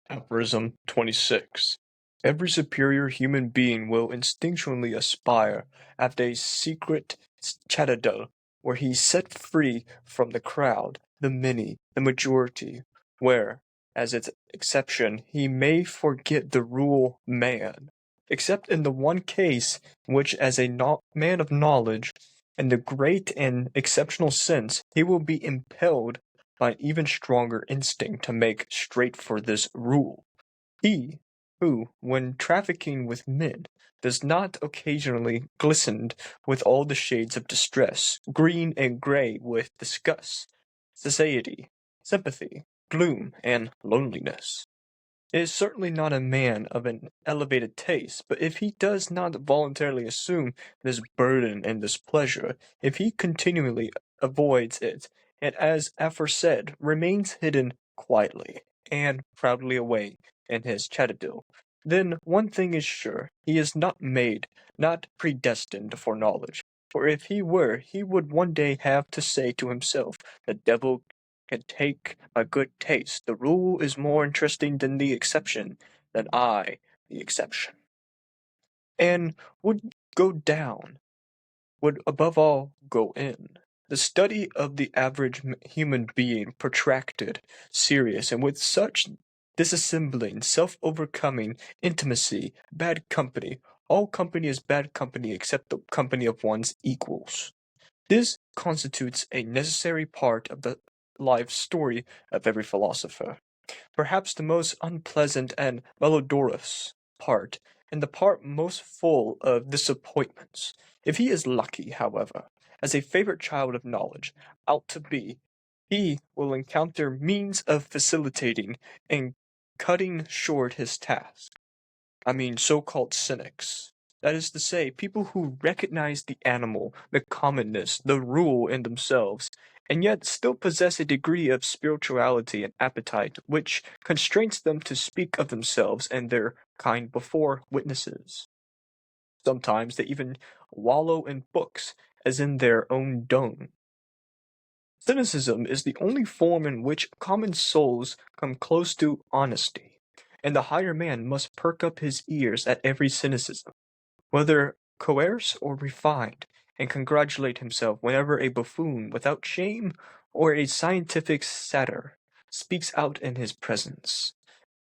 Aphorism 26. Every superior human being will instinctually aspire after a secret citadel where he is set free from the crowd, the many, the majority, where, as its exception, he may forget the rule man, except in the one case in which, as a man of knowledge, in the great and exceptional sense, he will be impelled by an even stronger instinct to make straight for this rule. He who, when trafficking with men, does not occasionally glisten with all the shades of distress, green and grey with disgust, satiety, sympathy, gloom, and loneliness, is certainly not a man of an elevated taste, but if he does not voluntarily assume this burden and this pleasure, if he continually avoids it, and as aforesaid, remains hidden quietly and proudly away in his citadel, then one thing is sure, he is not made, not predestined for knowledge. For if he were, he would one day have to say to himself, the devil can take my good taste. The rule is more interesting than the exception, than I, the exception. And would go down, would above all go in. The study of the average human being, protracted, serious, and with such disassembling, self-overcoming, intimacy, bad company, all company is bad company except the company of one's equals. This constitutes a necessary part of the life story of every philosopher. Perhaps the most unpleasant and malodorous part, and the part most full of disappointments. If he is lucky, however, as a favorite child of knowledge ought to be, he will encounter means of facilitating and cutting short his task. I mean so-called cynics. That is to say, people who recognize the animal, the commonness, the rule in themselves, and yet still possess a degree of spirituality and appetite which constrains them to speak of themselves and their kind before witnesses. Sometimes they even wallow in books, as in their own dung. Cynicism is the only form in which common souls come close to honesty, and the higher man must perk up his ears at every cynicism, whether coarse or refined, and congratulate himself whenever a buffoon without shame or a scientific satyr speaks out in his presence.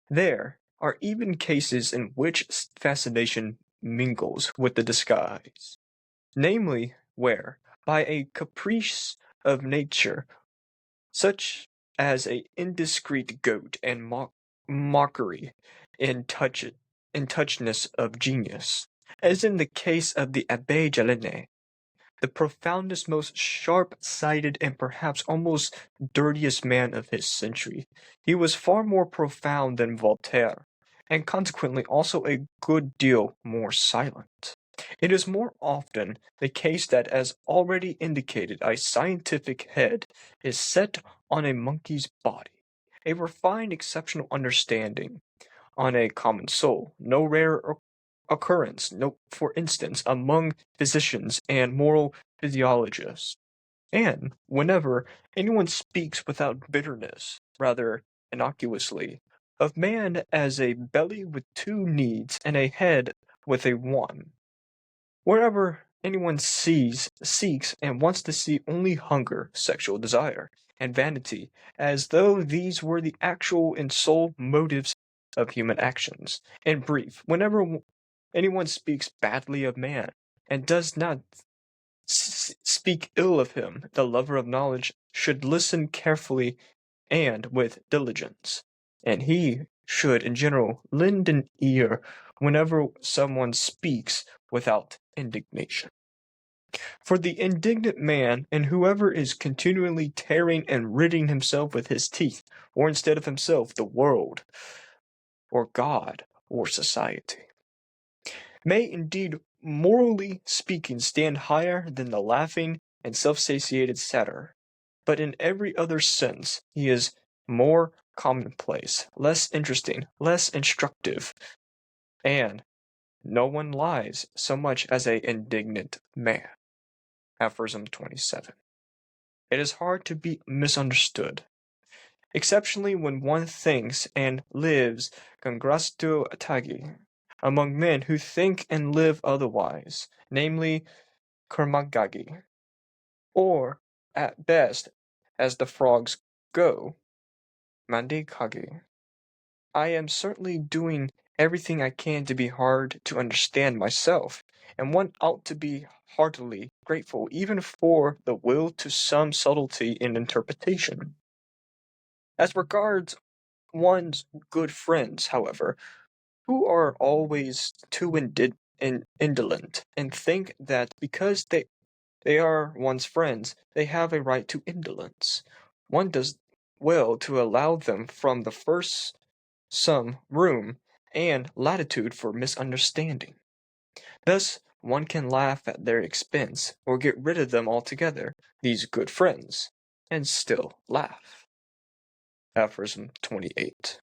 There are even cases in which fascination mingles with the disguise, namely where, by a caprice of nature, such as a indiscreet goat and mockery in touchness of genius, as in the case of the Abbé Jalene, the profoundest, most sharp-sighted, and perhaps almost dirtiest man of his century. He was far more profound than Voltaire, and consequently also a good deal more silent. It is more often the case that, as already indicated, a scientific head is set on a monkey's body, a refined, exceptional understanding on a common soul, no rare occurrence, no, for instance, among physicians and moral physiologists. And whenever anyone speaks without bitterness, rather innocuously, of man as a belly with two needs and a head with a one, wherever anyone seeks, and wants to see only hunger, sexual desire, and vanity, as though these were the actual and sole motives of human actions. In brief, whenever anyone speaks badly of man, and does not speak ill of him, the lover of knowledge should listen carefully and with diligence, and he should in general lend an ear whenever someone speaks without indignation. For the indignant man, and whoever is continually tearing and ridding himself with his teeth, or instead of himself, the world, or God, or society, may indeed, morally speaking, stand higher than the laughing and self-satiated satyr, but in every other sense he is more commonplace, less interesting, less instructive, and no one lies so much as a indignant man. Aphorism 27. It is hard to be misunderstood. exceptionally when one thinks and lives congrasto tagi, among men who think and live otherwise, namely kurmagagi, or, at best, as the frogs go, mandikagi. I am certainly doing everything I can to be hard to understand myself, and one ought to be heartily grateful even for the will to some subtlety in interpretation. As regards one's good friends, however, who are always too indolent and think that because they are one's friends, they have a right to indolence, one does well to allow them from the first some room and latitude for misunderstanding. Thus, one can laugh at their expense or get rid of them altogether, these good friends, and still laugh. Aphorism 28.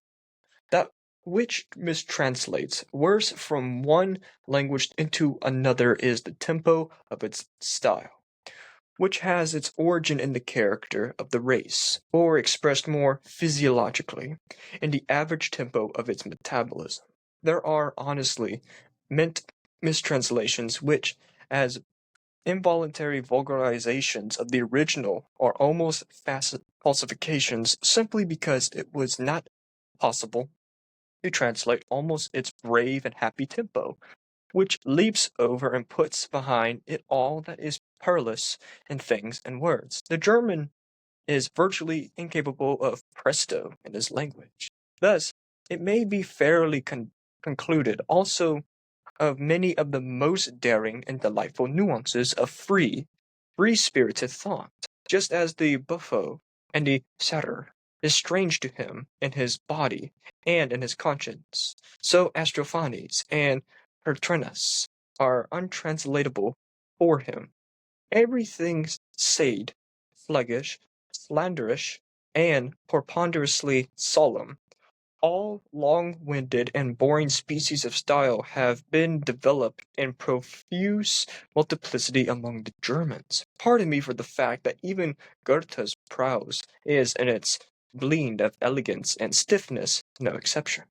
That which mistranslates words from one language into another is the tempo of its style, which has its origin in the character of the race, or expressed more physiologically, in the average tempo of its metabolism. There are honestly meant mistranslations which, as involuntary vulgarizations of the original, are almost falsifications simply because it was not possible to translate almost its brave and happy tempo, which leaps over and puts behind it all that is perilous in things and words. The German is virtually incapable of presto in his language. Thus, it may be fairly concluded also of many of the most daring and delightful nuances of free-spirited thought, just as the buffo and the satyr is strange to him in his body and in his conscience, so Astrophanes and Pertrinus are untranslatable for him. Everything said, sluggish, slanderish, and preponderously solemn, all long-winded and boring species of style have been developed in profuse multiplicity among the Germans. Pardon me for the fact that even Goethe's prose is in its blend of elegance and stiffness no exception.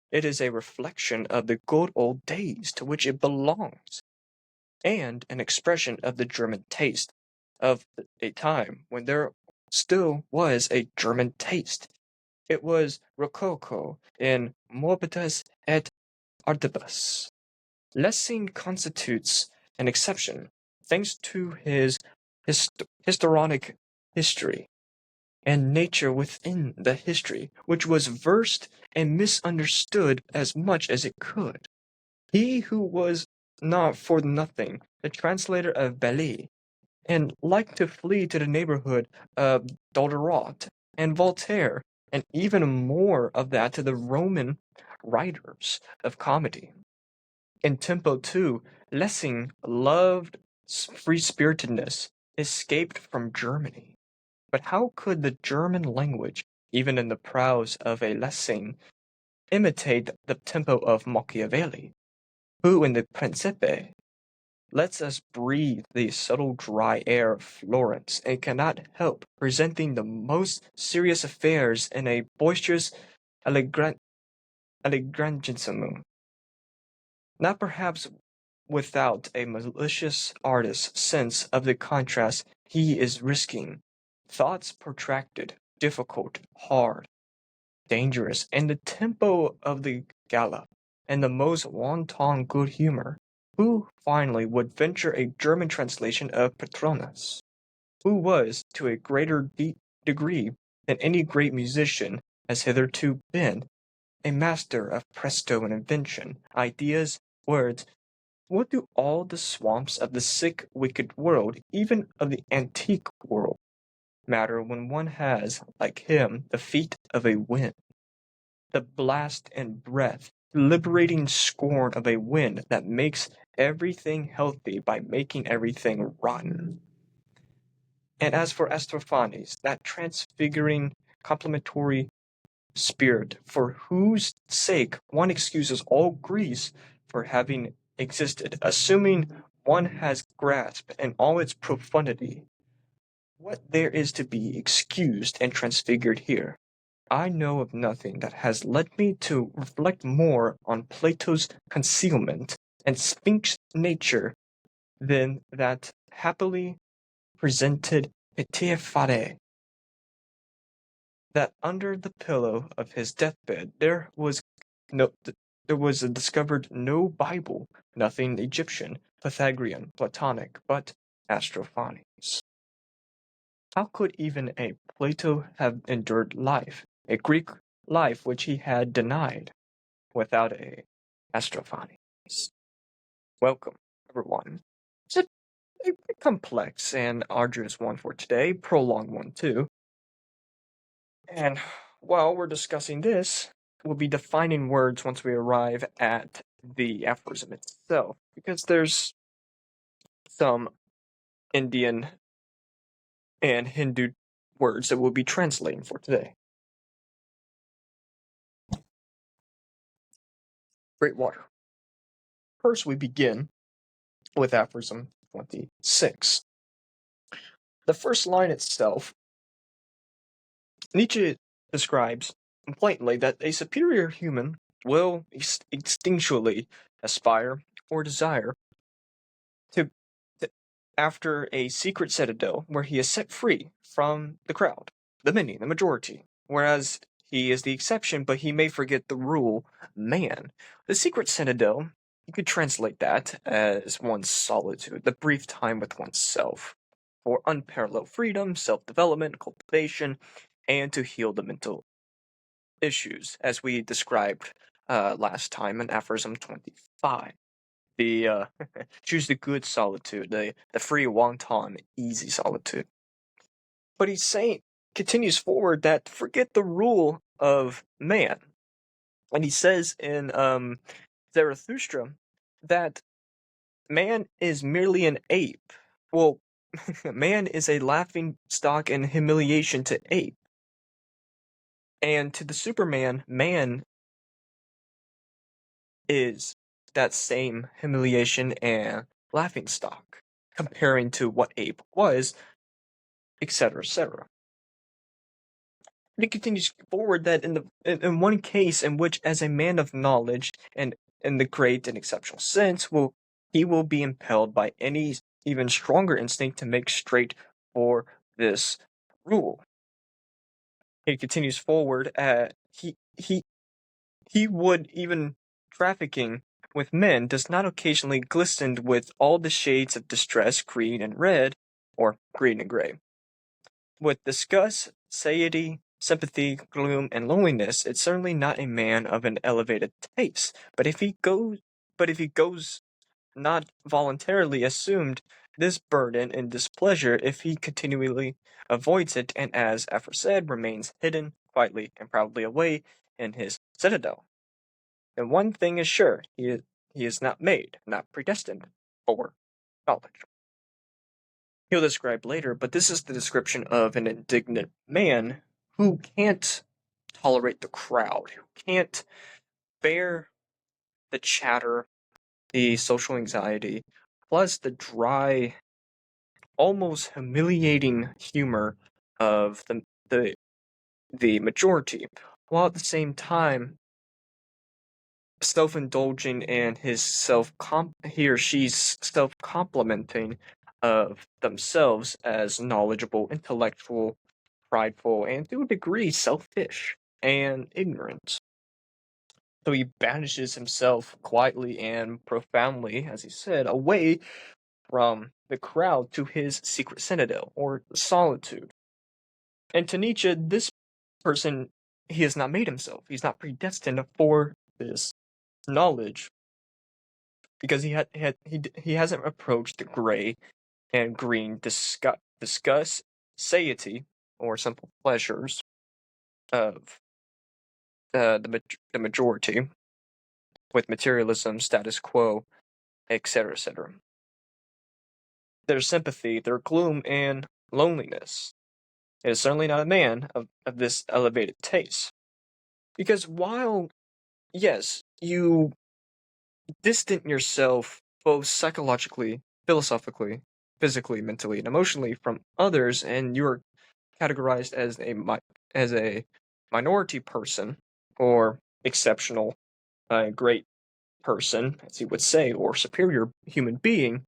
It is a reflection of the good old days to which it belongs, and an expression of the German taste of a time when there still was a German taste. It was rococo in morbitus et artibus. Lessing constitutes an exception, thanks to his histrionic history, and nature within the history, which was versed and misunderstood as much as it could. He who was not for nothing the translator of Bailly, and liked to flee to the neighborhood of Diderot and Voltaire, and even more of that to the Roman writers of comedy. In tempo too, Lessing loved free-spiritedness, escaped from Germany. But how could the German language, even in the prose of a Lessing, imitate the tempo of Machiavelli, who in the Principe lets us breathe the subtle dry air of Florence, and cannot help presenting the most serious affairs in a boisterous elegantissimo, not perhaps without a malicious artist's sense of the contrast he is risking. Thoughts protracted, difficult, hard, dangerous, and the tempo of the gallop, and the most wanton good humor. Who finally would venture a German translation of Petronius, who was, to a greater degree than any great musician has hitherto been, a master of presto and invention, ideas, words? What do all the swamps of the sick, wicked world, even of the antique world, matter when one has, like him, the feet of a wind, the blast and breath, liberating scorn of a wind that makes everything healthy by making everything rotten? And as for Astrophanes, that transfiguring, complimentary spirit, for whose sake one excuses all Greece for having existed, assuming one has grasped in all its profundity what there is to be excused and transfigured here. I know of nothing that has led me to reflect more on Plato's concealment and Sphinx nature than that happily presented Pitié that under the pillow of his deathbed no there was discovered no Bible, nothing Egyptian, Pythagorean, Platonic, but Astrophanes. How could even a Plato have endured life, a Greek life which he had denied, without a Astrophanes? Welcome, everyone. It's a complex and arduous one for today, prolonged one too. And while we're discussing this, we'll be defining words once we arrive at the aphorism itself, because there's some Indian and Hindu words that we'll be translating for today. Great water. First, we begin with aphorism 26. The first line itself, Nietzsche describes blatantly that a superior human will instinctually aspire or desire to, to after a secret citadel where he is set free from the crowd, the many, the majority, whereas he is the exception, but he may forget the rule, man. The secret citadel, you could translate that as one's solitude, the brief time with oneself, for unparalleled freedom, self-development, cultivation, and to heal the mental issues, as we described last time in Aphorism 25. The choose the good solitude, the free, wanton, easy solitude. But he's saying, continues forward that forget the rule of man, and he says in Zarathustra that man is merely an ape. Well, man is a laughing stock and humiliation to ape, and to the Superman, man is that same humiliation and laughing stock, comparing to what ape was, etc., etc. He continues forward that in one case in which, as a man of knowledge and in the great and exceptional sense, he will be impelled by any even stronger instinct to make straight for this rule. He continues forward. He would even trafficking with men does not occasionally glisten with all the shades of distress, green and red, or green and gray. With disgust, satiety, sympathy, gloom, and loneliness, it's certainly not a man of an elevated taste. But if he goes not voluntarily assumed this burden and displeasure, if he continually avoids it, and as aforesaid, remains hidden, quietly, and proudly away in his citadel. And one thing is sure, he is not made, not predestined for knowledge. He'll describe later, but this is the description of an indignant man who can't tolerate the crowd, who can't bear the chatter, the social anxiety, plus the dry, almost humiliating humor of the majority, while at the same time self-indulging and he or she's self-complimenting of themselves as knowledgeable, intellectual, prideful, and to a degree selfish and ignorant. So he banishes himself quietly and profoundly, as he said, away from the crowd to his secret citadel, or solitude. And to Nietzsche, this person, he has not made himself. He's not predestined for this knowledge, because he hasn't approached the gray and green discuss satiety or simple pleasures of the majority with materialism, status quo, etc., etc. Their sympathy, their gloom, and loneliness. It is certainly not a man of this elevated taste. Because while, yes, you distant yourself both psychologically, philosophically, physically, mentally, and emotionally from others, and you're categorized as a minority person or exceptional, great person, as he would say, or superior human being,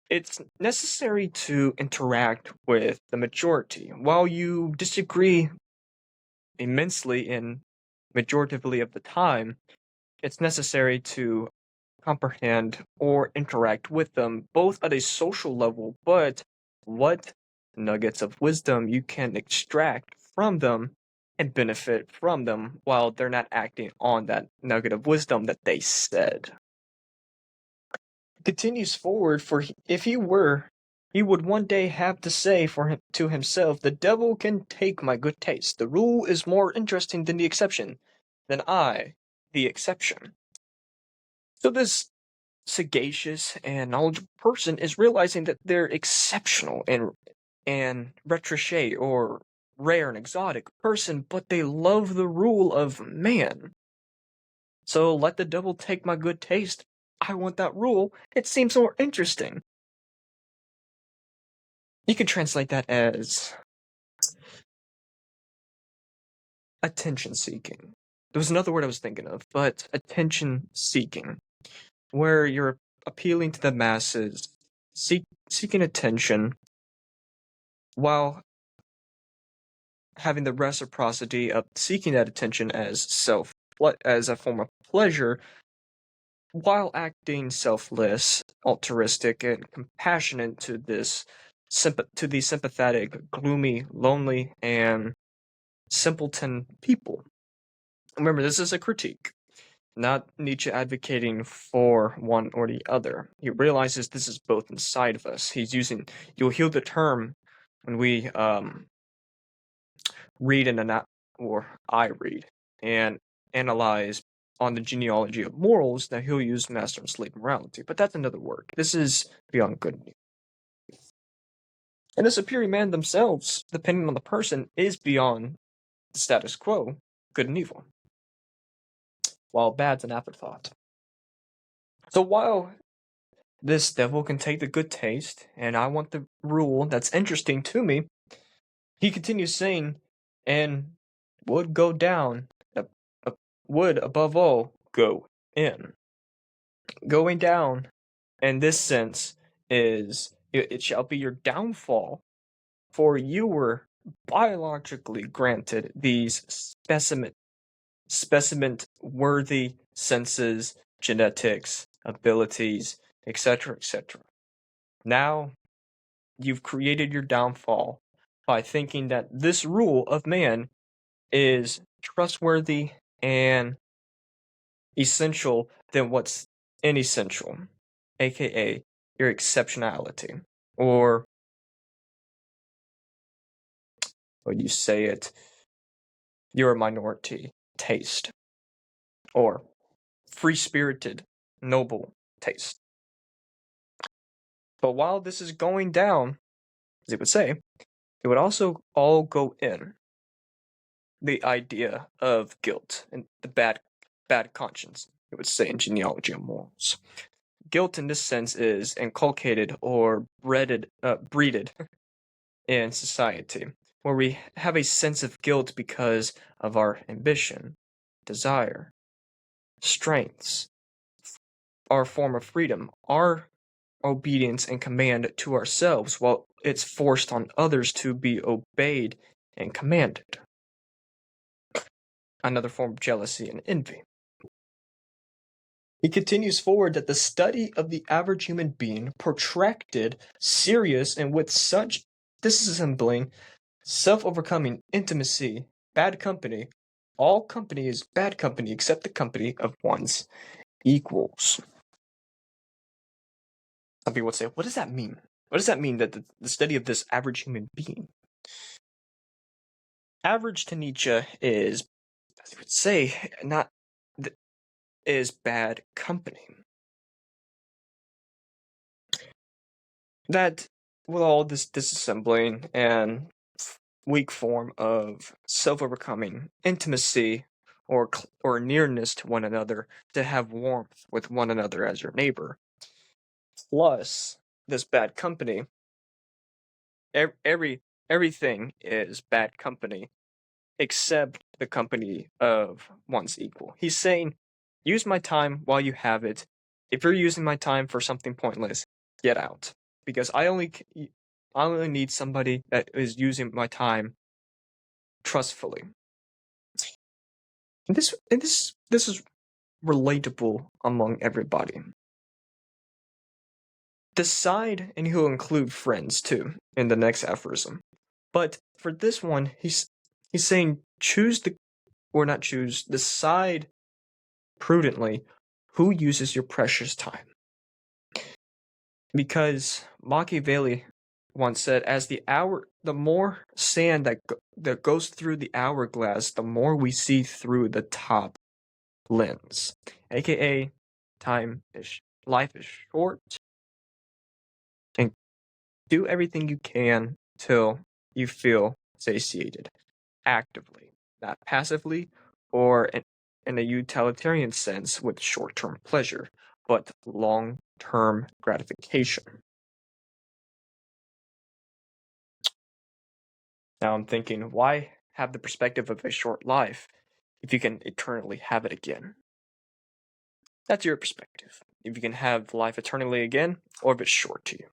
it's necessary to interact with the majority. While you disagree immensely in majoritively of the time, it's necessary to comprehend or interact with them both at a social level, but what nuggets of wisdom you can extract from them and benefit from them while they're not acting on that nugget of wisdom that they said. Continues forward, for if he were, he would one day have to say for him to himself, "The devil can take my good taste. The rule is more interesting than the exception, than I, the exception." So this sagacious and knowledgeable person is realizing that they're exceptional and recherche or rare and exotic person, but they love the rule of man. So let the devil take my good taste. I want that rule. It seems more interesting. You could translate that as attention seeking. There was another word I was thinking of, but attention seeking, where you're appealing to the masses, seeking attention, while having the reciprocity of seeking that attention as a form of pleasure, while acting selfless, altruistic, and compassionate to the sympathetic, gloomy, lonely, and simpleton people. Remember, this is a critique, not Nietzsche advocating for one or the other. He realizes this is both inside of us. You'll hear the term when we read or I read and analyze on the genealogy of morals that he'll use master and slave morality. But that's another work. This is beyond good and evil. And the superior man themselves, depending on the person, is beyond the status quo, good and evil, while bad's an afterthought. So while this devil can take the good taste, and I want the rule that's interesting to me, he continues saying, and would go down, would above all go in. Going down, in this sense, it shall be your downfall, for you were biologically granted these specimen worthy senses, genetics, abilities, etc., etc. Now you've created your downfall by thinking that this rule of man is trustworthy and essential than what's inessential, aka your exceptionality, or when you say it, your minority taste, or free spirited, noble taste. But while this is going down, as it would say, it would also all go in. The idea of guilt and the bad conscience, it would say in genealogy of morals. Guilt in this sense is inculcated or breeded in society, where we have a sense of guilt because of our ambition, desire, strengths, our form of freedom, our obedience and command to ourselves, while it's forced on others to be obeyed and commanded. Another form of jealousy and envy. He continues forward that the study of the average human being, protracted, serious, and with such disassembling, self-overcoming intimacy, bad company, all company is bad company except the company of one's equals. Some people would say, what does that mean? What does that mean, that the study of this average human being? Average to Nietzsche is, as he would say, is bad company. That, with all this disassembling and weak form of self-overcoming intimacy or nearness to one another, to have warmth with one another as your neighbor, plus this bad company, everything is bad company accept the company of one's equal. He's saying, use my time while you have it. If you're using my time for something pointless, get out. Because I only need somebody that is using my time trustfully. This is relatable among everybody. Decide, and he'll include friends too in the next aphorism. But for this one, he's saying decide prudently who uses your precious time. Because Machiavelli once said, the more sand that goes through the hourglass, the more we see through the top lens. AKA, life is short, and do everything you can till you feel satiated, actively, not passively or in a utilitarian sense with short-term pleasure, but long-term gratification. Now I'm thinking, why have the perspective of a short life if you can eternally have it again? That's your perspective. If you can have life eternally again, or if it's short to you.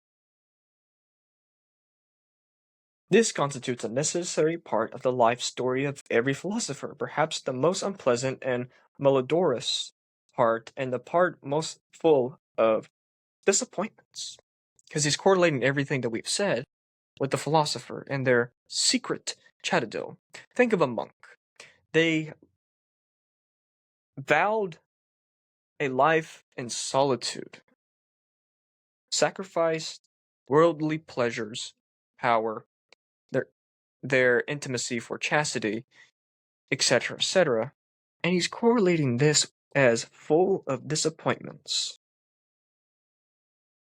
This constitutes a necessary part of the life story of every philosopher, perhaps the most unpleasant and malodorous part, and the part most full of disappointments. Because he's correlating everything that we've said with the philosopher and their secret chatadil. Think of a monk. They vowed a life in solitude, sacrificed worldly pleasures, power, their intimacy for chastity, etc., etc., and he's correlating this as full of disappointments.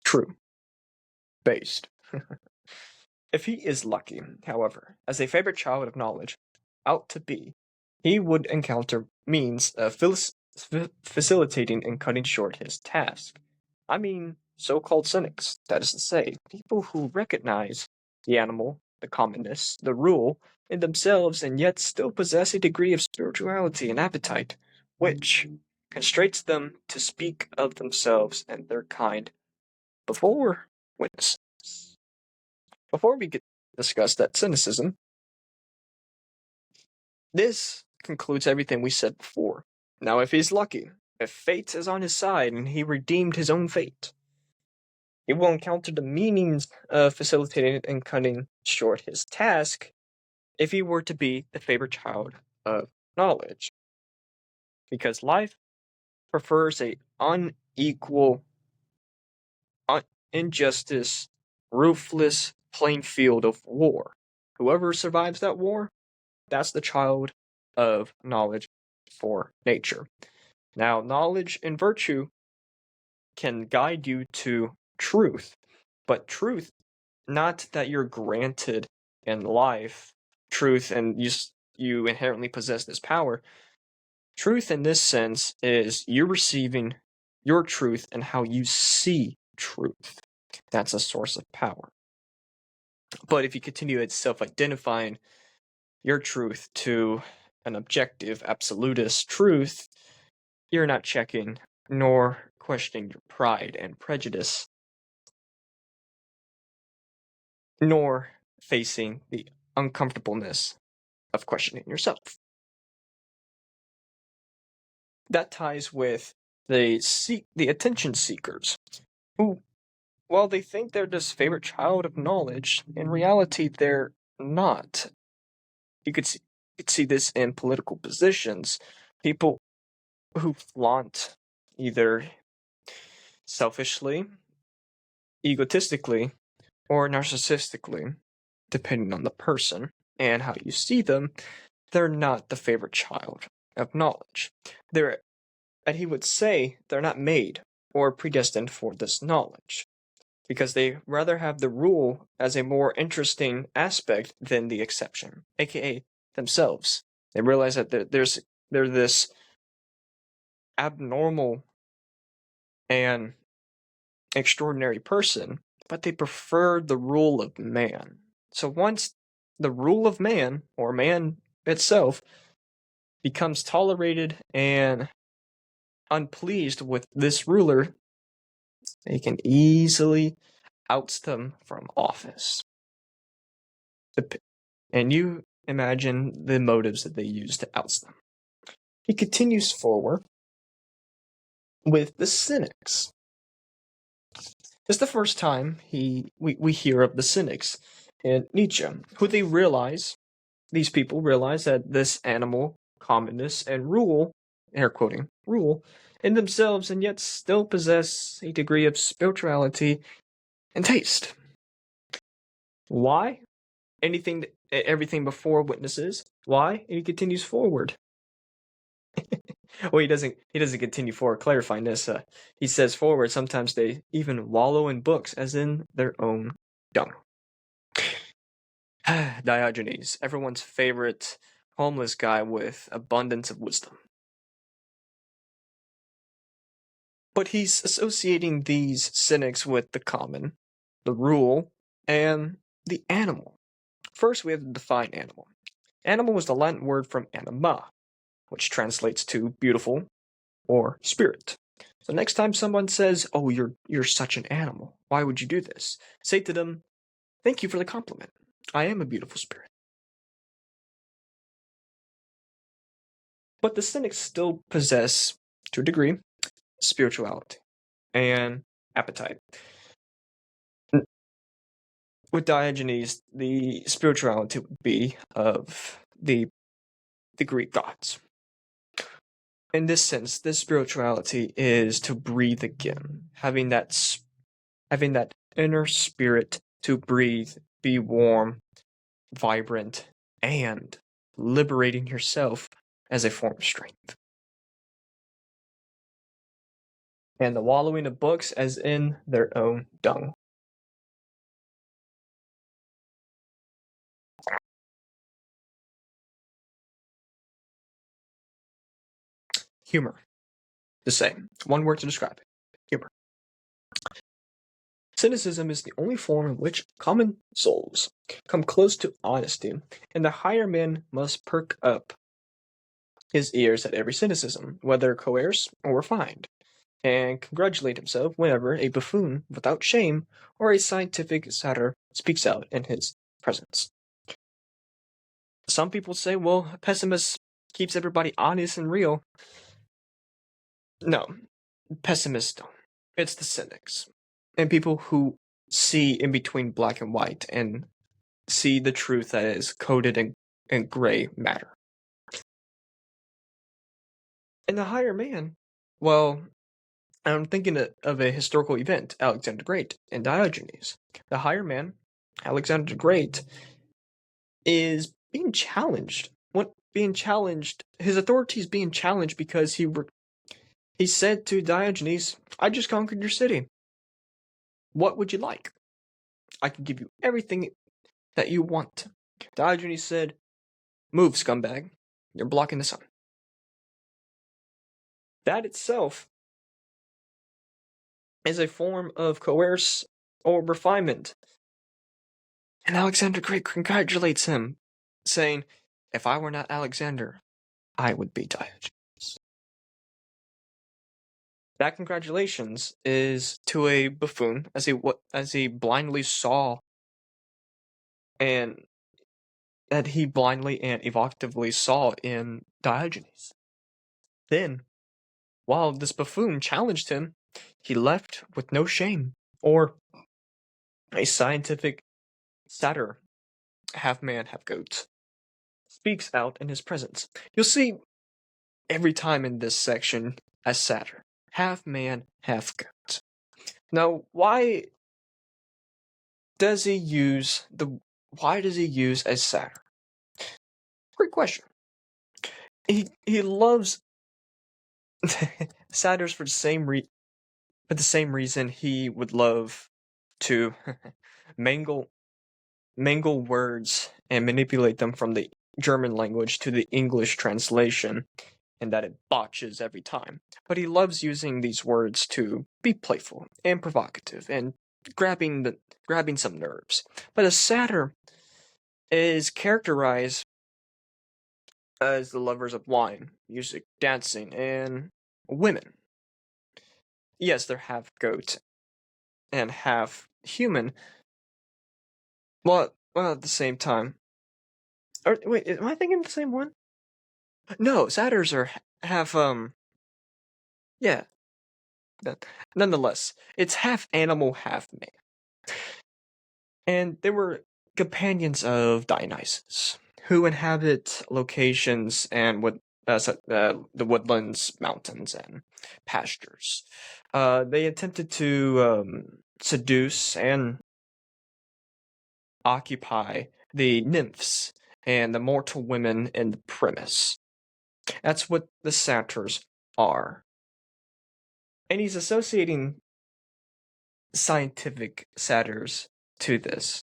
True. Based. If he is lucky, however, as a favorite child of knowledge out to be, he would encounter means of facilitating and cutting short his task. I mean, so-called cynics, that is to say, people who recognize the animal, the commonness, the rule in themselves, and yet still possess a degree of spirituality and appetite, which constrains them to speak of themselves and their kind before witnesses. Before we discuss that cynicism, this concludes everything we said before. Now, if he's lucky, if fate is on his side and he redeemed his own fate, he will encounter the meanings of facilitating and cutting short his task if he were to be the favorite child of knowledge. Because life prefers a unequal, injustice, ruthless plain field of war. Whoever survives that war, that's the child of knowledge for nature. Now, knowledge and virtue can guide you to truth, but truth, not that you're granted in life truth and you inherently possess this power. Truth in this sense is you're receiving your truth and how you see truth. That's a source of power. But if you continue at self-identifying your truth to an objective, absolutist truth, you're not checking nor questioning your pride and prejudice, nor facing the uncomfortableness of questioning yourself. That ties with the attention seekers, who, while they think they're this favorite child of knowledge, in reality they're not. You could see this in political positions. People who flaunt either selfishly, egotistically, or narcissistically, depending on the person and how you see them, they're not the favorite child of knowledge. And he would say they're not made or predestined for this knowledge, because they rather have the rule as a more interesting aspect than the exception, aka themselves. They realize that they're this abnormal and extraordinary person, but they prefer the rule of man. So once the rule of man, or man itself becomes tolerated and unpleased with this ruler, they can easily oust him from office. And you imagine the motives that they use to oust them. He continues forward with the Cynics. It's the first time we hear of the Cynics in Nietzsche, who these people realize that this animal, commonness, and rule, air quoting, rule, in themselves and yet still possess a degree of spirituality and taste. Why? Everything before witnesses. Why? And he continues forward. Well, he doesn't continue forward clarifying this. He says forward, sometimes they even wallow in books as in their own dung. Diogenes, everyone's favorite homeless guy with abundance of wisdom. But he's associating these cynics with the common, the rule, and the animal. First, we have to define animal. Animal is the Latin word from anima, which translates to beautiful or spirit. So next time someone says, "Oh, you're such an animal. Why would you do this?" Say to them, "Thank you for the compliment. I am a beautiful spirit." But the cynics still possess, to a degree, spirituality and appetite. With Diogenes, the spirituality would be of the Greek gods. In this sense, this spirituality is to breathe again, having that inner spirit to breathe, be warm, vibrant, and liberating yourself as a form of strength. And the wallowing of books as in their own dung. Humor. The same. One word to describe it. Humor. Cynicism is the only form in which common souls come close to honesty, and the higher man must perk up his ears at every cynicism, whether coerced or refined, and congratulate himself whenever a buffoon without shame or a scientific satyr speaks out in his presence. Some people say, well, a pessimist keeps everybody honest and real. No, pessimists don't. It's the cynics and people who see in between black and white and see the truth that is coded in gray matter. And the higher man, well, I'm thinking of a historical event, Alexander the Great and Diogenes. The higher man, Alexander the Great, is being challenged. His authority is being challenged because he said to Diogenes, "I just conquered your city. What would you like? I can give you everything that you want." Diogenes said, "Move, scumbag. You're blocking the sun." That itself is a form of coerce or refinement. And Alexander the Great congratulates him, saying, "If I were not Alexander, I would be Diogenes." That congratulations is to a buffoon, as he blindly saw, and that he blindly and evocatively saw in Diogenes. Then, while this buffoon challenged him, he left with no shame, or a scientific satyr, half man, half goat, speaks out in his presence. You'll see every time in this section a satyr, half man, half goat. Now, why does he use a satyr? Great question. He loves satyrs for the same reason he would love to mangle words and manipulate them from the German language to the English translation, and that it botches every time. But he loves using these words to be playful and provocative and grabbing some nerves. But a satyr is characterized as the lovers of wine, music, dancing, and women. Yes, they're half goat and half human. Well, at the same time. Or wait, am I thinking the same one? No, satyrs are half yeah. Nonetheless, it's half animal, half man. And they were companions of Dionysus, who inhabit locations and the woodlands, mountains, and pastures. They attempted to seduce and occupy the nymphs and the mortal women in the premise. That's what the satyrs are. And he's associating scientific satyrs to this,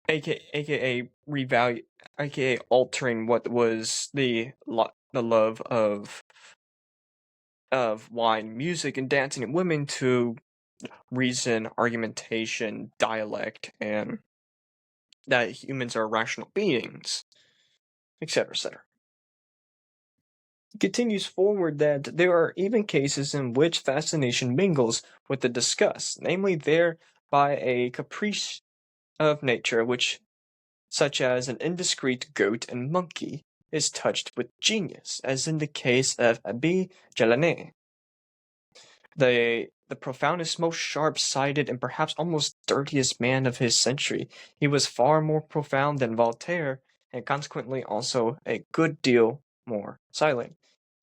aka revalue, aka altering what was the love of wine, music, and dancing and women to reason, argumentation, dialect, and that humans are rational beings, etc., etc. He continues forward that there are even cases in which fascination mingles with the disgust, namely there by a caprice of nature which, such as an indiscreet goat and monkey, is touched with genius, as in the case of Abbe Jalanet, the profoundest, most sharp-sighted, and perhaps almost dirtiest man of his century. He was far more profound than Voltaire, and consequently also a good deal more silent.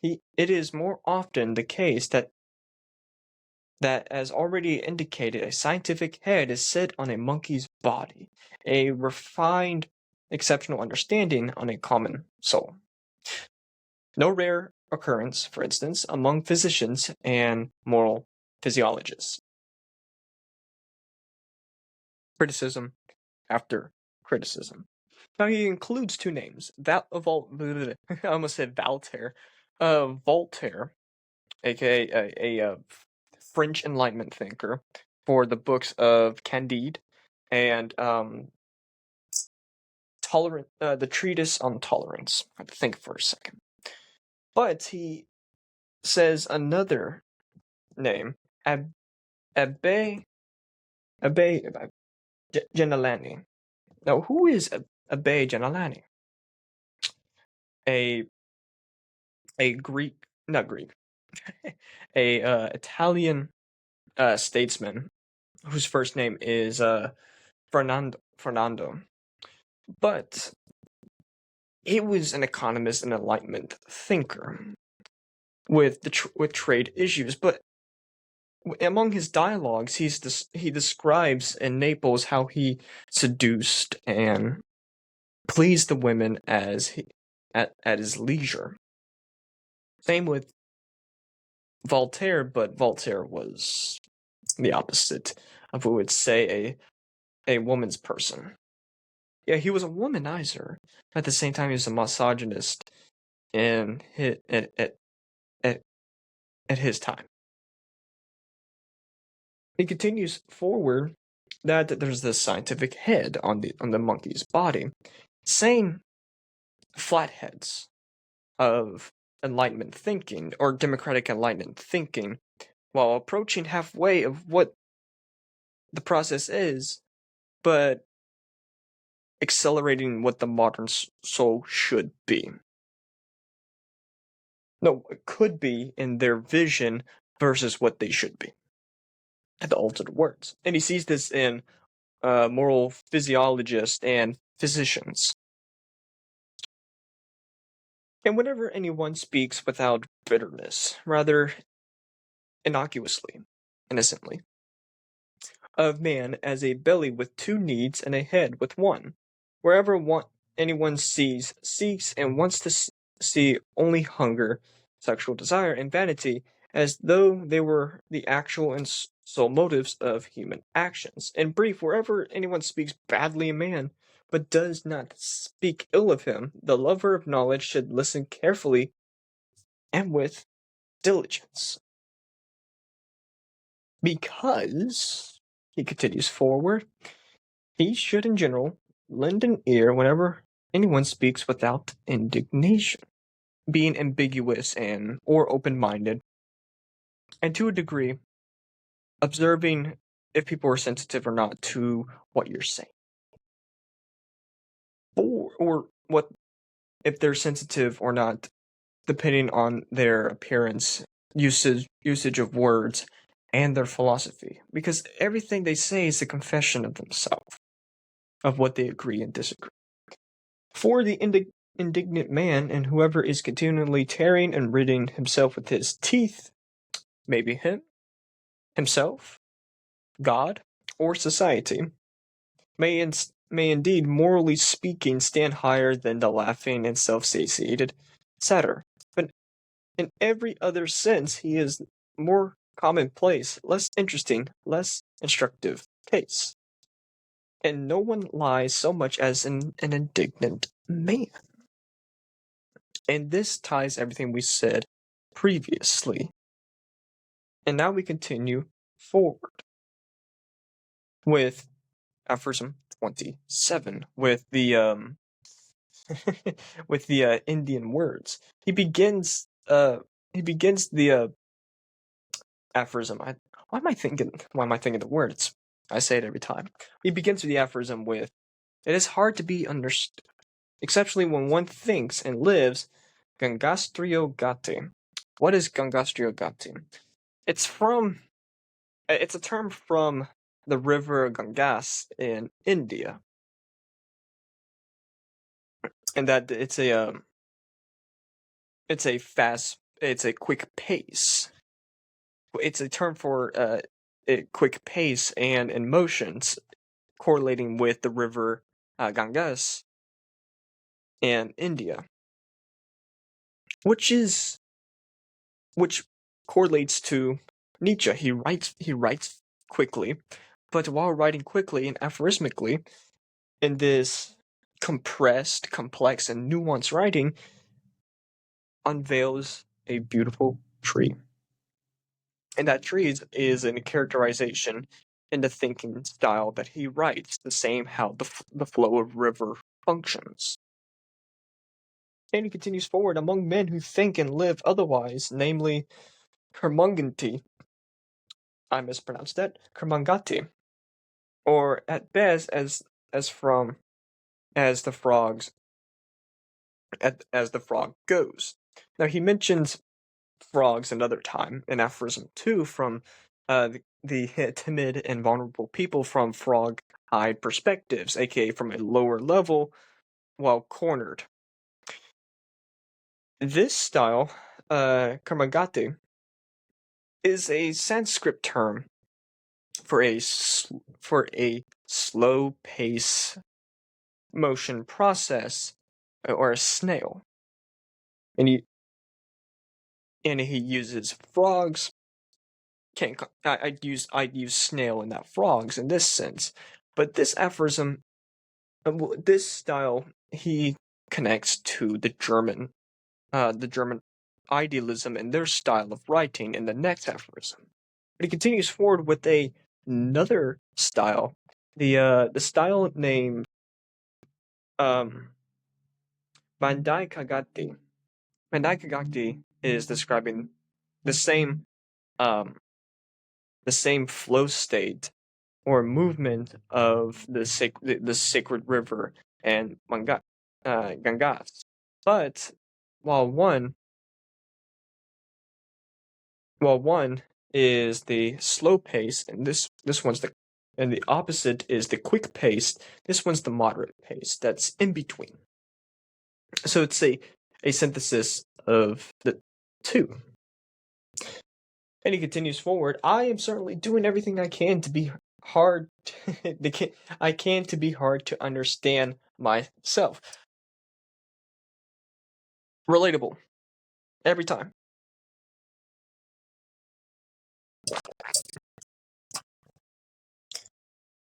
It is more often the case that, as already indicated, a scientific head is set on a monkey's body, a refined, exceptional understanding on a common soul. No rare occurrence, for instance, among physicians and moral physiologists. Criticism after criticism. Now he includes two names. I almost said Voltaire. Voltaire, aka a French Enlightenment thinker, for the books of Candide and the treatise on tolerance. I have to think for a second. But he says another name, Abbe Genelani. Now, who is Abbe Genelani? A Greek, not Greek, a Italian statesman whose first name is Fernando. But he was an economist and Enlightenment thinker with with trade issues. But among his dialogues, he describes in Naples how he seduced and pleased the women at his leisure. Same with Voltaire, but Voltaire was the opposite of what we would say a woman's person. Yeah, he was a womanizer. At the same time, he was a misogynist in at his time. He continues forward that there's this scientific head on the monkey's body, saying flatheads of Enlightenment thinking or democratic Enlightenment thinking, while approaching halfway of what the process is, but accelerating what the modern soul should be. No, it could be in their vision versus what they should be. The altered words. And he sees this in moral physiologists and physicians. And whenever anyone speaks without bitterness, rather innocuously, innocently, of man as a belly with two needs and a head with one, wherever anyone seeks and wants to see only hunger, sexual desire, and vanity, as though they were the actual and sole motives of human actions. In brief, wherever anyone speaks badly of man, but does not speak ill of him, the lover of knowledge should listen carefully and with diligence. Because, he continues forward, he should in general lend an ear whenever anyone speaks without indignation, being ambiguous and or open-minded, and to a degree, observing if people are sensitive or not to what you're saying, or what if they're sensitive or not, depending on their appearance, usage of words, and their philosophy. Because everything they say is a confession of themselves, of what they agree and disagree. For the indignant man and whoever is continually tearing and ridding himself with his teeth, maybe himself, God, or society, may indeed, morally speaking, stand higher than the laughing and self-satiated satyr. But in every other sense, he is more commonplace, less interesting, less instructive case. And no one lies so much as an indignant man. And this ties everything we said previously. And now we continue forward with Aphorism 27, with the with the Indian words. He begins the aphorism. Why am I thinking the words? I say it every time. He begins with the aphorism with, "It is hard to be understood, exceptionally when one thinks and lives Gangastrio Gati." What is Gangastrio Gati? It's a term from the river Gangas in India, and that it's a quick pace. It's a term for a quick pace and emotions correlating with the river Gangas in India, which correlates to Nietzsche. He writes quickly, but while writing quickly and aphorismically, in this compressed, complex, and nuanced writing, unveils a beautiful tree. And that tree is a characterization in the thinking style that he writes, the same how the flow of river functions. And he continues forward, among men who think and live otherwise, namely Kermanganti, I mispronounced that, Kermangati, or at best as from as the frogs as the frog goes. Now he mentions frogs another time in Aphorism 2 from the timid and vulnerable people from frog-eyed perspectives, aka from a lower level while cornered. This style, Karmagati, is a Sanskrit term for a slow pace motion process, or a snail, and he uses frogs. I'd use snail and not frogs in this sense, but this aphorism, this style, he connects to the German idealism and their style of writing in the next aphorism. But he continues forward with another style, the style named Mandai Kagati. Mandai Kagati is describing the same flow state or movement of the sacred river and Gangas. But while one is the slow pace, and this one's the opposite is the quick pace. This one's the moderate pace. That's in between. So it's a synthesis of the two. And he continues forward. I am certainly doing everything I can to be hard. I can to be hard to understand myself. Relatable. Every time.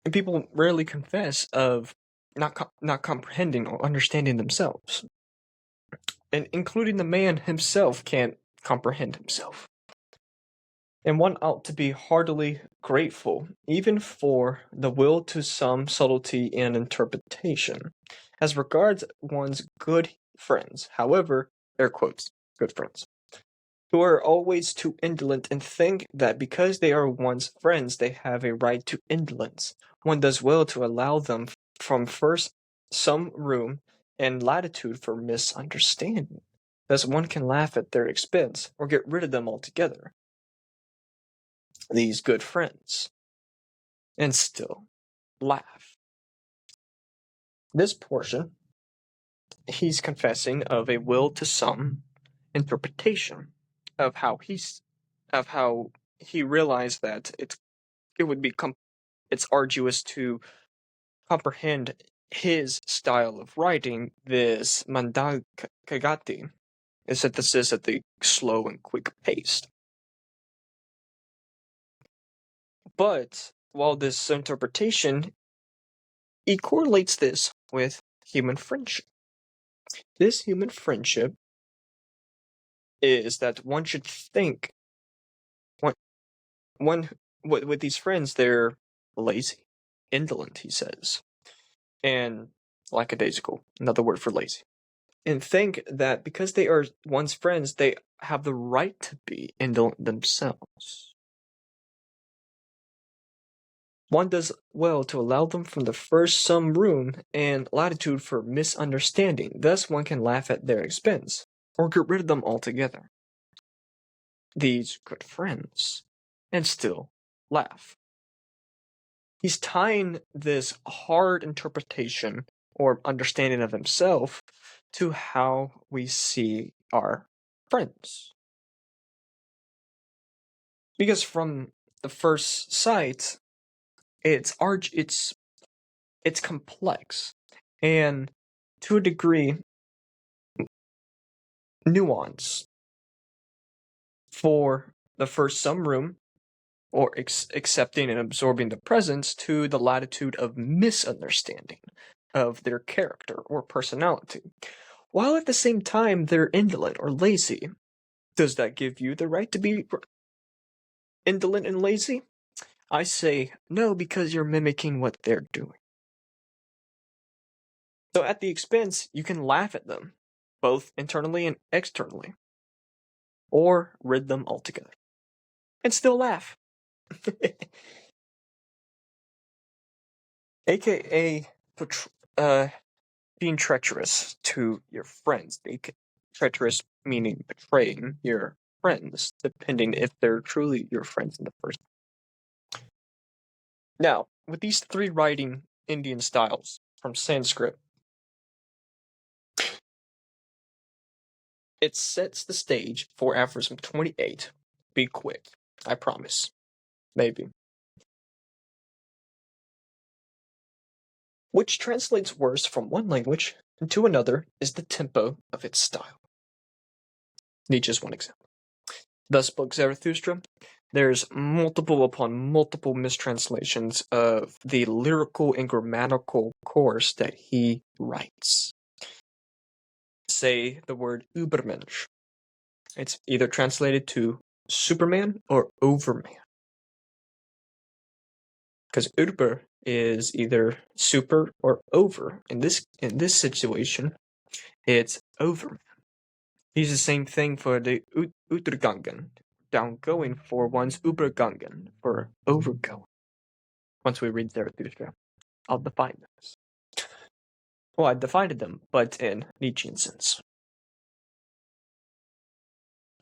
And people rarely confess of not comprehending or understanding themselves. And including the man himself can't comprehend himself. And one ought to be heartily grateful, even for the will to some subtlety and interpretation, As regards one's good friends, however, air quotes, good friends, who are always too indolent and think that because they are one's friends they have a right to indolence, one does well to allow them from first some room and latitude for misunderstanding. Thus one can laugh at their expense or get rid of them altogether, these good friends, and still laugh. This portion, he's confessing of a will to some interpretation of how he realized that it would be it's arduous to comprehend his style of writing, this mandal kagati, a synthesis at the slow and quick pace. But while this interpretation, he correlates this with human friendship. This human friendship is that one should think one with these friends they're lazy, indolent, he says, and lackadaisical, another word for lazy, and think that because they are one's friends, they have the right to be indolent themselves. One does well to allow them from the first some room and latitude for misunderstanding, thus one can laugh at their expense, or get rid of them altogether, these good friends, and still laugh. He's tying this hard interpretation or understanding of himself to how we see our friends. Because from the first sight, it's complex and to a degree nuanced for the first some room or accepting and absorbing the presence to the latitude of misunderstanding of their character or personality, while at the same time they're indolent or lazy. Does that give you the right to be indolent and lazy? I say no, because you're mimicking what they're doing. So at the expense, you can laugh at them, both internally and externally, or rid them altogether, and still laugh. AKA being treacherous to your friends. Treacherous meaning betraying your friends, depending if they're truly your friends in the first place. Now, with these three writing Indian styles from Sanskrit, it sets the stage for Aphorism 28. Be quick, I promise. Maybe. Which translates words from one language into another is the tempo of its style. Nietzsche's one example. Thus spoke Zarathustra. There's multiple upon multiple mistranslations of the lyrical and grammatical course that he writes. Say the word Übermensch. It's either translated to Superman or Overman. Because Über is either super or over. In this situation, it's Overman. He's the same thing for the Untergangen, downgoing, for one's Übergangen, for overgoing. Once we read Zarathustra, I'll define those. Well, I defined them, but in Nietzschean sense.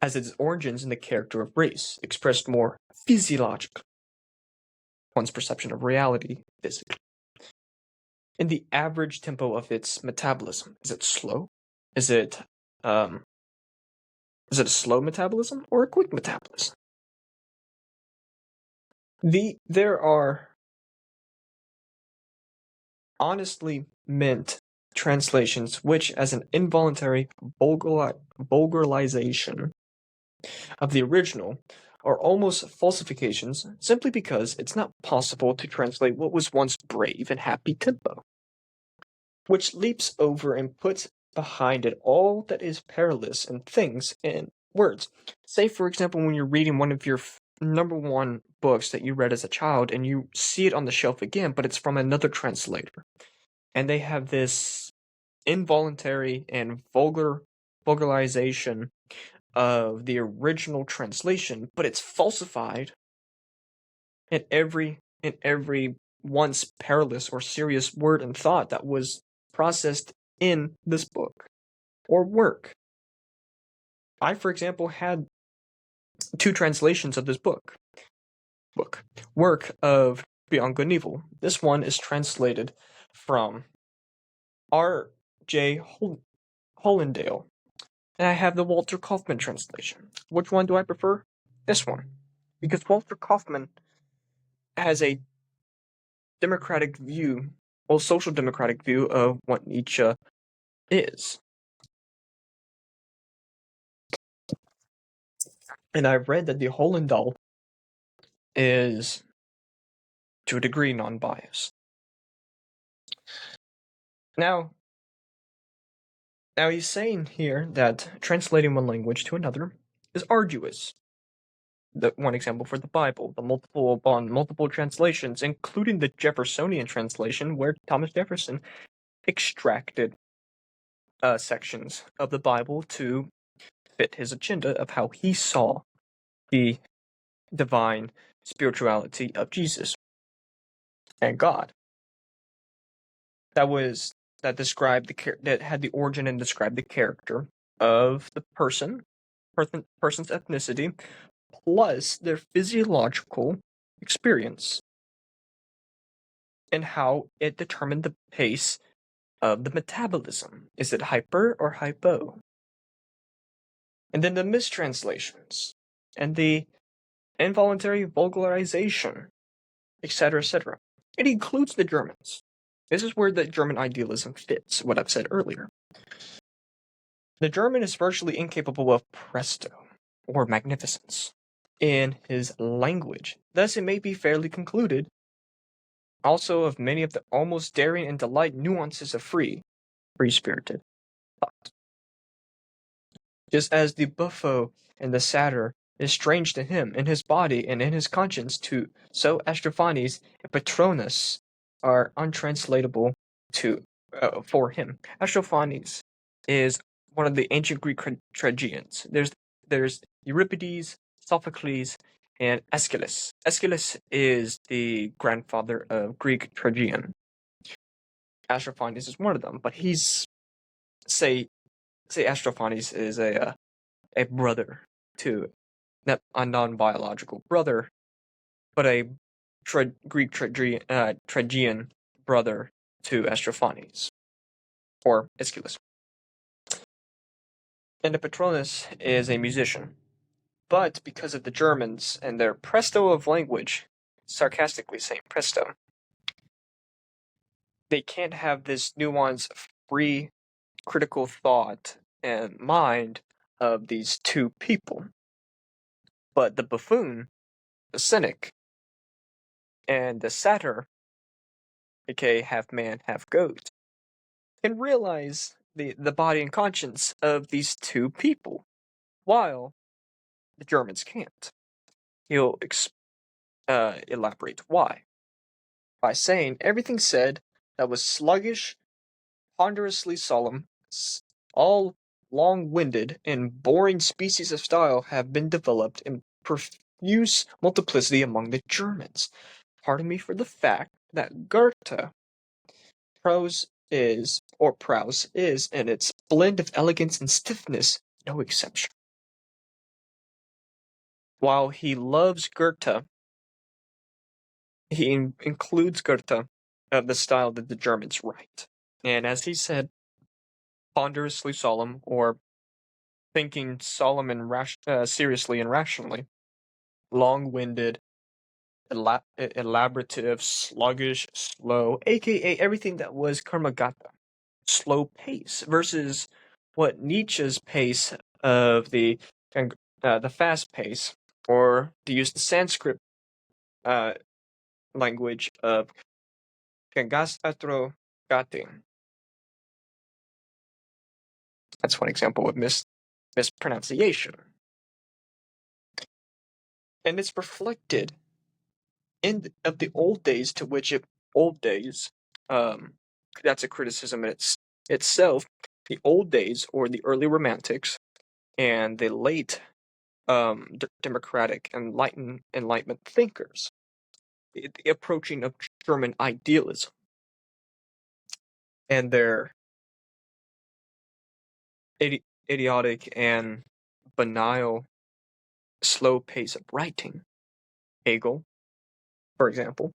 As its origins in the character of race, expressed more physiologically, one's perception of reality physically. In the average tempo of its metabolism, is it slow? Is it a slow metabolism or a quick metabolism? There are honestly meant translations which, as an involuntary vulgarization of the original, are almost falsifications simply because it's not possible to translate what was once brave and happy tempo, which leaps over and puts behind it all that is perilous in things and words. Say, for example, when you're reading one of your number one books that you read as a child and you see it on the shelf again, but it's from another translator. And they have this involuntary and vulgarization of the original translation, but it's falsified in every once perilous or serious word and thought that was processed in this book or work. I, for example, had two translations of this work of Beyond Good and Evil. This one is translated from R. J. Hollendale, and I have the Walter Kaufman translation. Which one do I prefer? This one, because Walter Kaufman has a democratic view, or social democratic view of what Nietzsche is. And I've read that the Hollendale is, to a degree, non-biased. Now he's saying here that translating one language to another is arduous. The one example for the Bible, the multiple translations, including the Jeffersonian translation, where Thomas Jefferson extracted sections of the Bible to fit his agenda of how he saw the divine spirituality of Jesus and God. That described that had the origin and described the character of the person's ethnicity, plus their physiological experience, and how it determined the pace of the metabolism. Is it hyper or hypo? And then the mistranslations, and the involuntary vulgarization, etc., etc. It includes the Germans. This is where the German idealism fits, what I've said earlier. The German is virtually incapable of presto, or magnificence, in his language. Thus, it may be fairly concluded also of many of the almost daring and delight nuances of free-spirited thought. Just as the buffo and the satyr is strange to him in his body and in his conscience, so Aristophanes and Patronus are untranslatable for him. Aristophanes is one of the ancient Greek tragedians. There's Euripides, Sophocles, and Aeschylus. Aeschylus is the grandfather of Greek tragedian. Aristophanes is one of them, but he's say Aristophanes is a brother to not a non-biological brother, but a Greek tragedian brother to Aristophanes or Aeschylus. And the Patronus is a musician, but because of the Germans and their presto of language, sarcastically saying presto, they can't have this nuanced, free, critical thought and mind of these two people. But the buffoon, the cynic, and the satyr, aka half man, half goat, can realize the body and conscience of these two people, while the Germans can't. He'll elaborate why. By saying everything said that was sluggish, ponderously solemn, all long-winded and boring species of style have been developed in profuse multiplicity among the Germans. Pardon me for the fact that Goethe prose is, in its blend of elegance and stiffness, no exception. While he loves Goethe, he includes Goethe of the style that the Germans write. And as he said, ponderously solemn, or thinking solemn and seriously and rationally, long-winded, elaborative, sluggish, slow, aka everything that was Karmagata, slow pace, versus what Nietzsche's pace of the fast pace, or to use the Sanskrit language of Gangastatro Gati. That's one example of mispronunciation. And it's reflected of the old days, to which old days, that's a criticism in itself, the old days or the early Romantics and the late democratic Enlightenment thinkers, the approaching of German idealism and their idiotic and banal slow pace of writing. Hegel, for example,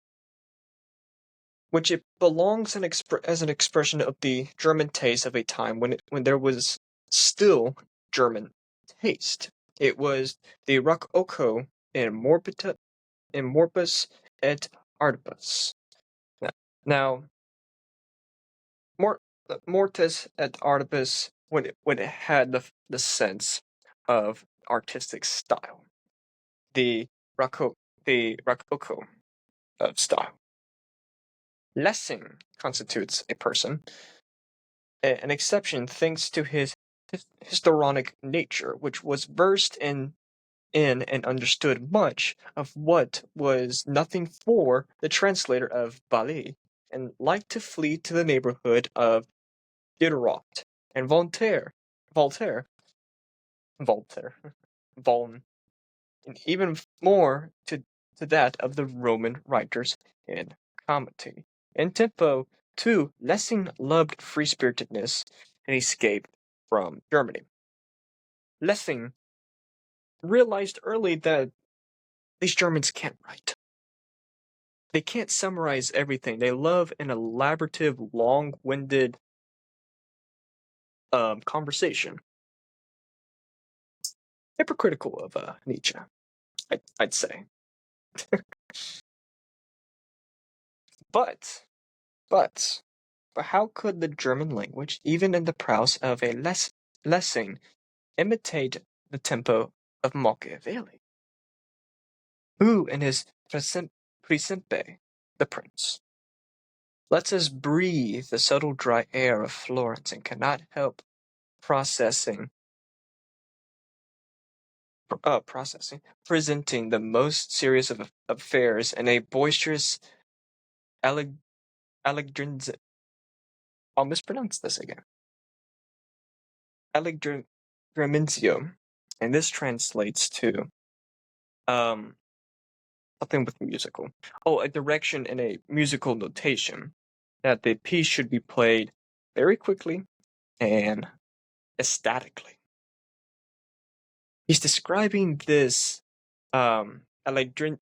which it belongs as an expression of the German taste of a time when there was still German taste. It was the Rococo in Morbus et Artibus. Now, Mortis et Artibus when it had the sense of artistic style, the Rococo of style. Lessing constitutes a person, an exception thanks to his histrionic nature, which was versed in and understood much of what was nothing for the translator of Bali, and liked to flee to the neighborhood of Diderot and Voltaire, Voln, and even more to that of the Roman writers in comedy. In tempo, too, Lessing loved free-spiritedness and escaped from Germany. Lessing realized early that these Germans can't write. They can't summarize everything. They love an elaborative, long-winded conversation. Hypocritical of Nietzsche, I'd say. But how could the German language, even in the prose of a Lessing, imitate the tempo of Machiavelli, who in his Principe, the Prince, lets us breathe the subtle dry air of Florence and cannot help presenting the most serious of affairs in a boisterous Allegrinze. I'll mispronounce this again. Allegramenzio, and this translates to something with musical. Oh, a direction in a musical notation that the piece should be played very quickly and ecstatically. He's describing this Allegrinzimio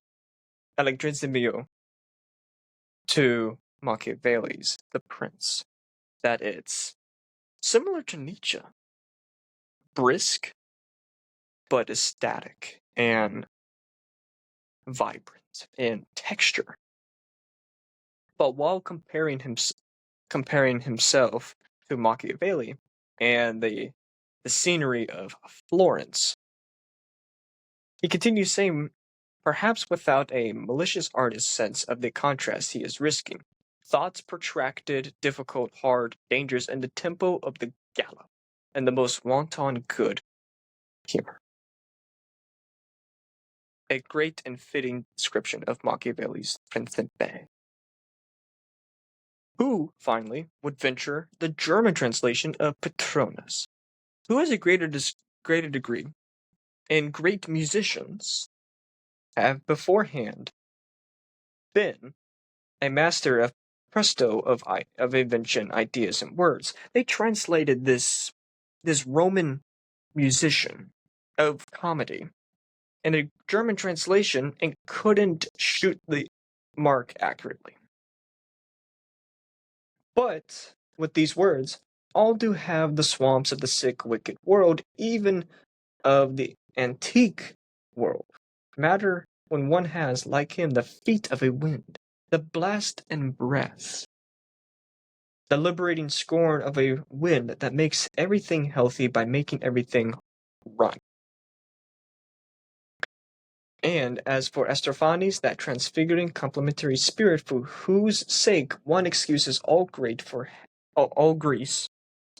to Machiavelli's The Prince, that it's similar to Nietzsche, brisk but ecstatic and vibrant in texture. But while comparing himself to Machiavelli and the scenery of Florence, he continues saying, perhaps without a malicious artist's sense of the contrast he is risking, thoughts protracted, difficult, hard, dangerous in the tempo of the gallop, and the most wanton good humor. A great and fitting description of Machiavelli's Principe. Who, finally, would venture the German translation of Petronius? Who has a greater degree, and great musicians have beforehand been a master of presto of invention, ideas, and words. They translated this Roman musician of comedy in a German translation and couldn't shoot the mark accurately. But with these words, all do have the swamps of the sick, wicked world, even of the antique world, matter when one has, like him, the feet of a wind, the blast and breath, the liberating scorn of a wind that makes everything healthy by making everything run. And as for Astrophanes, that transfiguring complementary spirit for whose sake one excuses all Greece,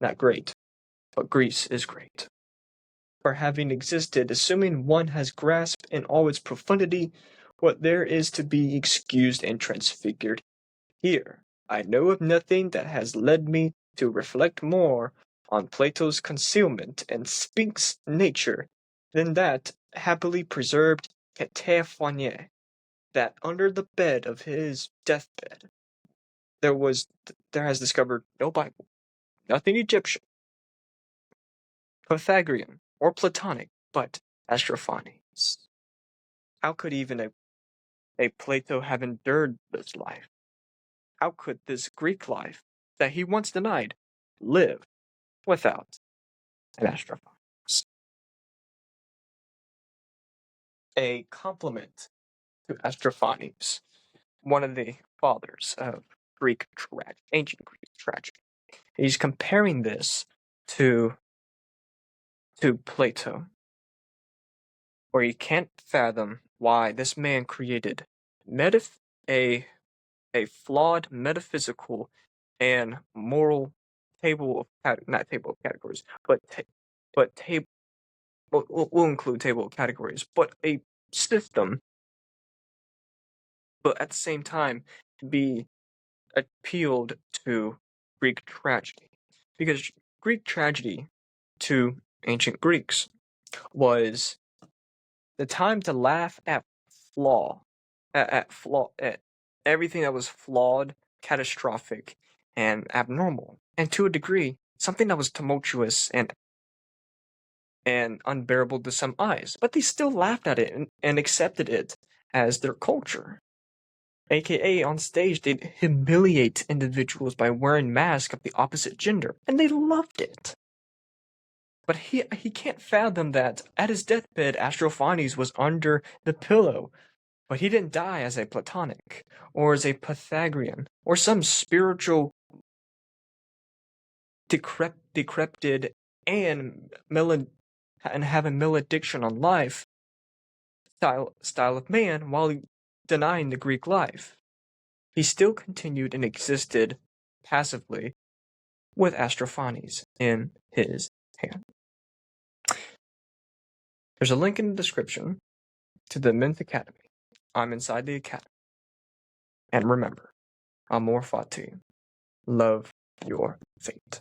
not great, but Greece is great, for having existed, assuming one has grasped in all its profundity what there is to be excused and transfigured. Here, I know of nothing that has led me to reflect more on Plato's concealment and Sphinx nature than that happily preserved Catephone, that under the bed of his deathbed there has discovered no Bible, nothing Egyptian, Pythagorean, or Platonic, but Astrophanes. How could even a Plato have endured this life? How could this Greek life, that he once denied, live without an Astrophanes? A compliment to Astrophanes, one of the fathers of ancient Greek tragedy. He's comparing this to Plato, where you can't fathom why this man created a flawed metaphysical and moral not table of categories, but table. We'll include table of categories, but a system, but at the same time be appealed to Greek tragedy, because Greek tragedy to ancient Greeks was the time to laugh at at everything that was flawed, catastrophic, and abnormal, and to a degree, something that was tumultuous and unbearable to some eyes. But they still laughed at it and accepted it as their culture. AKA on stage, they'd humiliate individuals by wearing masks of the opposite gender, and they loved it. But he can't fathom that at his deathbed, Astrophanes was under the pillow, but he didn't die as a Platonic, or as a Pythagorean, or some spiritual decrepit and have a malediction on life style of man while denying the Greek life. He still continued and existed passively with Astrophanes in his hand. There's a link in the description to the Men's Academy. I'm inside the academy. And remember, amor fati, love your fate.